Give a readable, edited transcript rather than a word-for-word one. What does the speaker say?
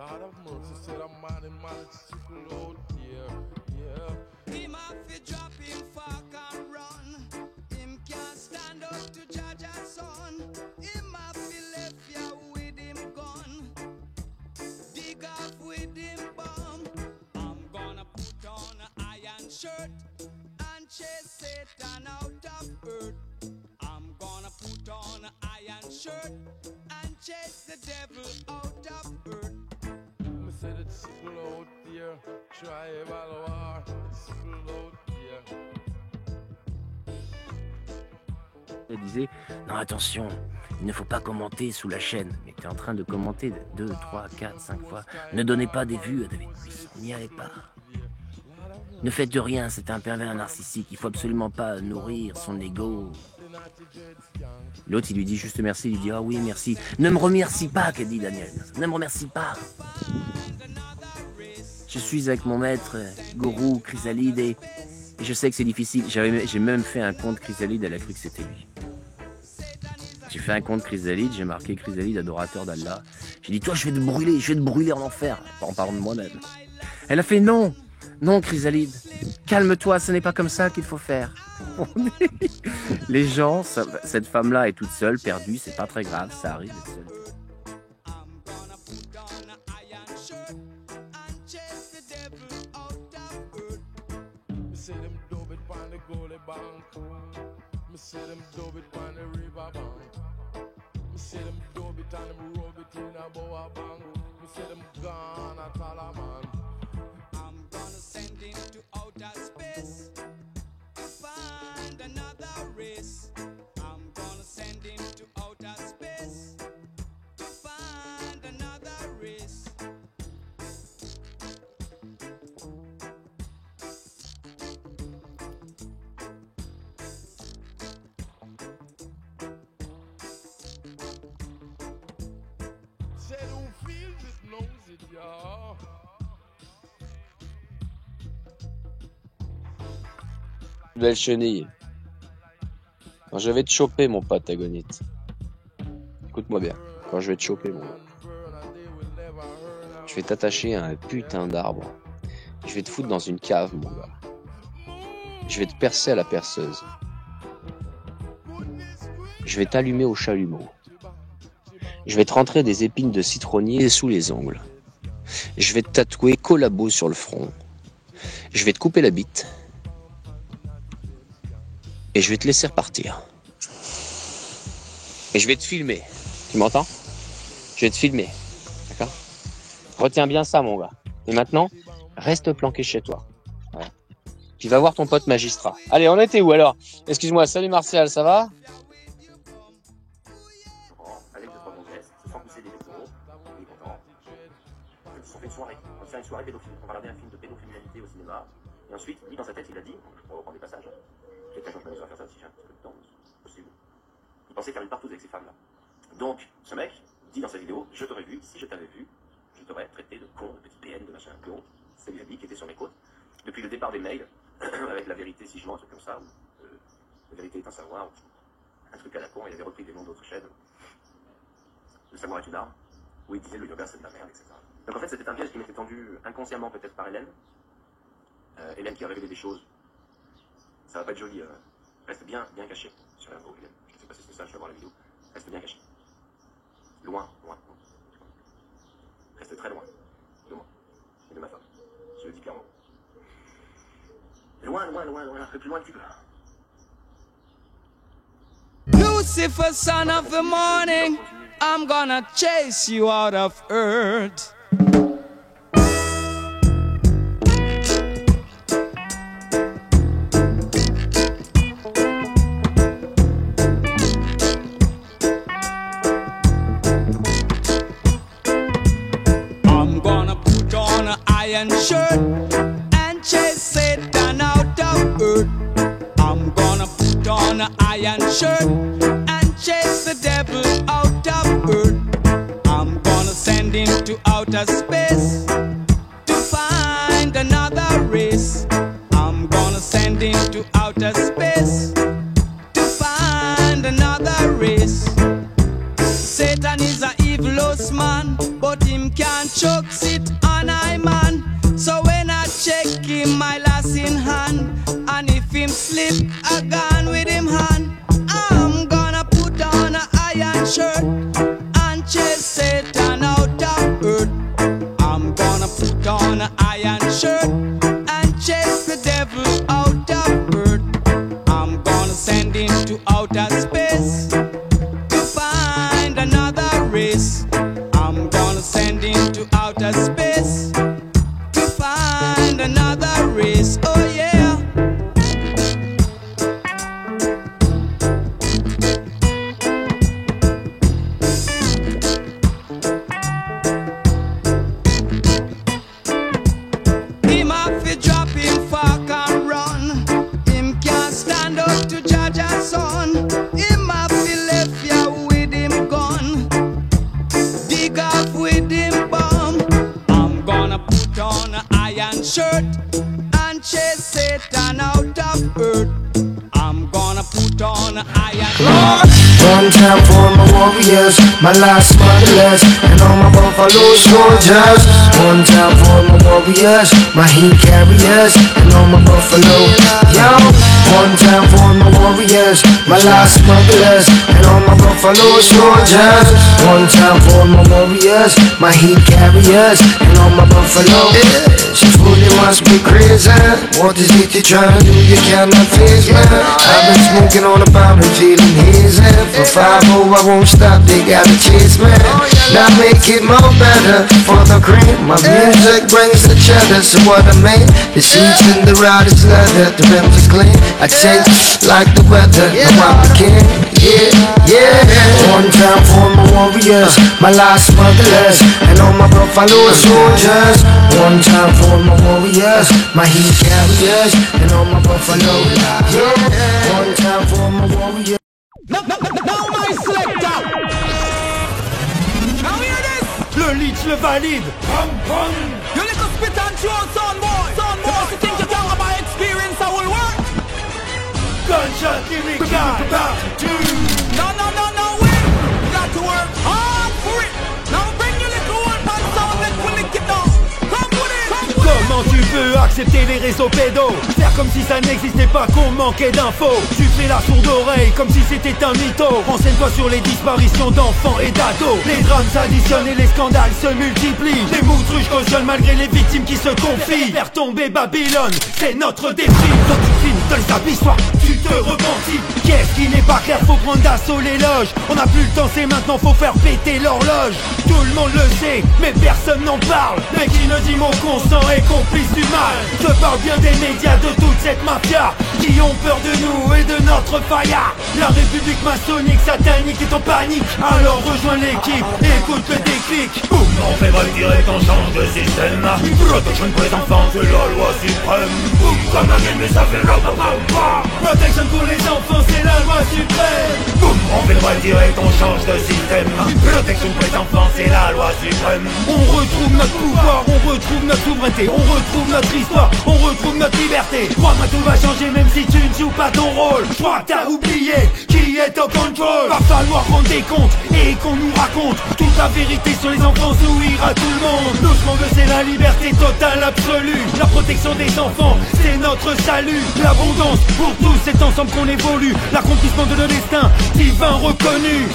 Lord of mercy, said a man in man, it's sickle out there, yeah. Him have to drop him fuck and run. Him can't stand up to Jaja's son. Him have to left ya with him gun. Dig off with him bomb. I'm gonna put on an iron shirt and chase Satan out of earth. I'm gonna put on an iron shirt and chase the devil out of earth. Me said it's sickle out there, tribal war, it's sickle out there. Elle disait non attention, il ne faut pas commenter sous la chaîne. Mais tu es en train de commenter 2, 3, 4, 5 fois. Ne donnez pas des vues à David Buisson, n'y allez pas. Ne faites de rien, c'est un pervers narcissique. Il faut absolument pas nourrir son ego. L'autre il lui dit juste merci, il lui dit ah oui merci. Ne me remercie pas, qu'a dit Daniel. Ne me remercie pas. Je suis avec mon maître, gourou, Chrysalide et je sais que c'est difficile. J'ai même fait un compte Chrysalide, elle a cru que c'était lui. J'ai fait un compte Chrysalide, j'ai marqué Chrysalide, adorateur d'Allah. J'ai dit, toi, je vais te brûler en enfer, en parlant de moi-même. Elle a fait non, non, Chrysalide, calme-toi, ce n'est pas comme ça qu'il faut faire. Les gens, cette femme-là est toute seule, perdue, c'est pas très grave, ça arrive d'être seule. Me see them dub it on the river bank. Me see them dub it and them rub it in a boa bank. Me see them gone at Talaman. I'm gonna send him to outer space to find another race. I'm gonna send him to outer space to find another race. Belle chenille. Quand je vais te choper, mon pote agonite. Écoute-moi bien. Quand je vais te choper, mon gars. Je vais t'attacher à un putain d'arbre. Je vais te foutre dans une cave, mon gars. Je vais te percer à la perceuse. Je vais t'allumer au chalumeau. Je vais te rentrer des épines de citronnier sous les ongles. Je vais te tatouer collabo sur le front. Je vais te couper la bite. Et je vais te laisser repartir. Et je vais te filmer. Tu m'entends ? Je vais te filmer. D'accord ? Retiens bien ça, mon gars. Et maintenant, reste planqué chez toi. Ouais. Tu vas voir ton pote magistrat. Allez, on était où alors ? Excuse-moi, salut Martial, ça va ? Avec 2-3 bons gestes, sans pousser des électoraux, il est content. On fait une soirée. On va faire une soirée pédophile. On va regarder un film de pédocriminalité au cinéma. Et ensuite, lui, dans sa tête, il a dit, je pourrais reprendre des passages. Peut-être qu'un jour je m'amuse à faire ça si j'ai un petit peu de temps, c'est possible. Il pensait faire une partouze avec ces femmes-là. Donc, ce mec dit dans sa vidéo, je t'aurais vu, si je t'avais vu, je t'aurais traité de con, de petit PN, de machin, de con. C'est lui qui était sur mes côtes. Depuis le départ des mails, avec la vérité, si je mens, un truc comme ça, ou la vérité est un savoir, un truc à la con, il avait repris des noms d'autres chaînes. Le savoir est une arme, où il disait le yoga c'est de la merde, etc. Donc en fait, c'était un piège qui m'était tendu inconsciemment peut-être par Hélène. Hélène qui a révélé des choses. Ça va pas être joli, reste bien caché sur la Hélène. Je sais pas si c'est ça, je vais voir la vidéo. Reste bien caché. Loin. Reste très loin de moi et de ma femme. Je le dis clairement. Loin, le plus loin que tu peux. Lucifer, son of the morning, I'm gonna chase you out of earth. Iron shirt and chase Satan out of earth. I'm gonna put on an iron shirt and chase the devil out of earth. I'm gonna send him to outer space to find another race. I'm gonna send him to outer space to find another race. Satan is a evil man, but him can't and chokes it on I man. So when I check him, my lass in hand, and if him slip, I gone with him hand. I'm gonna put on a iron shirt and chase Satan out of earth. I'm gonna put on an iron shirt and chase the devil out of earth. I'm gonna send him to outer space to find another race. I'm gonna send him to outer space to find another race. Oh yeah. Him have to drop him fork and run. Him can't stand up to Jaja's son. Him have to left ya with him gun. Dig off with him bomb. I'm gonna put on an iron shirt and chase Satan out of earth. I'm gonna put on an iron shirt. One time for my warriors, my last smugglers, and all my buffalo soldiers. One time for my warriors, my heat carriers, and all my buffalo. Yo, one time for my warriors, my last smugglers, and all my buffalo soldiers. One time for my warriors, my heat carriers, and all my buffalo. She fully must be crazy. What is it you're trying to do? You cannot face me. I've been smoking on the bomb and feeling hazy. For 5-0 I won't stop, they gotta chase me. Now make it more better for the cream. My music brings the cheddar, so what I mean, the seats in the ride is leather, the rims are clean. I change like the weather, now I'm the king. Yeah, yeah. One time for my warriors, my last smugglers, and all my buffalo soldiers. One time for my warriors, my heat carriers, and all my buffalo. Yeah, one time for my warriors. Now my selector. Now hear this. Le leech le valide. You little spit and chew on son boy. Because you think you can have my experience, I will work. Gunshot, give me God. No, wait. You got to work hard for it. Now bring your little one and sound that will lick it down. Come with it. Comment tu peux accepter les réseaux pédos? Faire comme si ça n'existait pas, qu'on manquait d'infos. Tu fais la sourde oreille comme si c'était un mytho. Renseigne-toi sur les disparitions d'enfants et d'ados. Les drames s'additionnent et les scandales se multiplient. Les moutruches cautionnent malgré les victimes qui se confient. Faire tomber Babylone, c'est notre défi. Quand tu filmes dans les habits, soit tu te repentis. Qu'est-ce qui n'est pas clair, faut prendre d'assaut les loges. On n'a plus le temps, c'est maintenant, faut faire péter l'horloge. Tout le monde le sait, mais personne n'en parle. Mais qui ne dit mot consent est complice du mal. Je parle bien des médias, de toute cette mafia qui ont peur de nous et de notre faïa. La république maçonnique satanique est en panique. Alors rejoins l'équipe, écoute le déclic. Boum, on fait retirer qu'on change de système. Protection pour les enfants, c'est la loi suprême. Boum, comme un game, mais ça fait la Protection pour les enfants, c'est la loi suprême. Boum, on fait retirer qu'on change de système. Protection pour les enfants, c'est la loi suprême. On retrouve notre pouvoir, on retrouve notre souveraineté, on retrouve notre histoire, on retrouve notre liberté. Crois-moi, tout va changer même si tu ne joues pas ton rôle. Je crois que t'as oublié qui est au contrôle. Va falloir rendre des comptes et qu'on nous raconte toute la vérité sur les enfants, où ira tout le monde. Nous, ce qu'on veut, c'est la liberté totale, absolue. La protection des enfants, c'est notre salut. L'abondance pour tous, c'est ensemble qu'on évolue. L'accomplissement de nos destins, divin reconnu.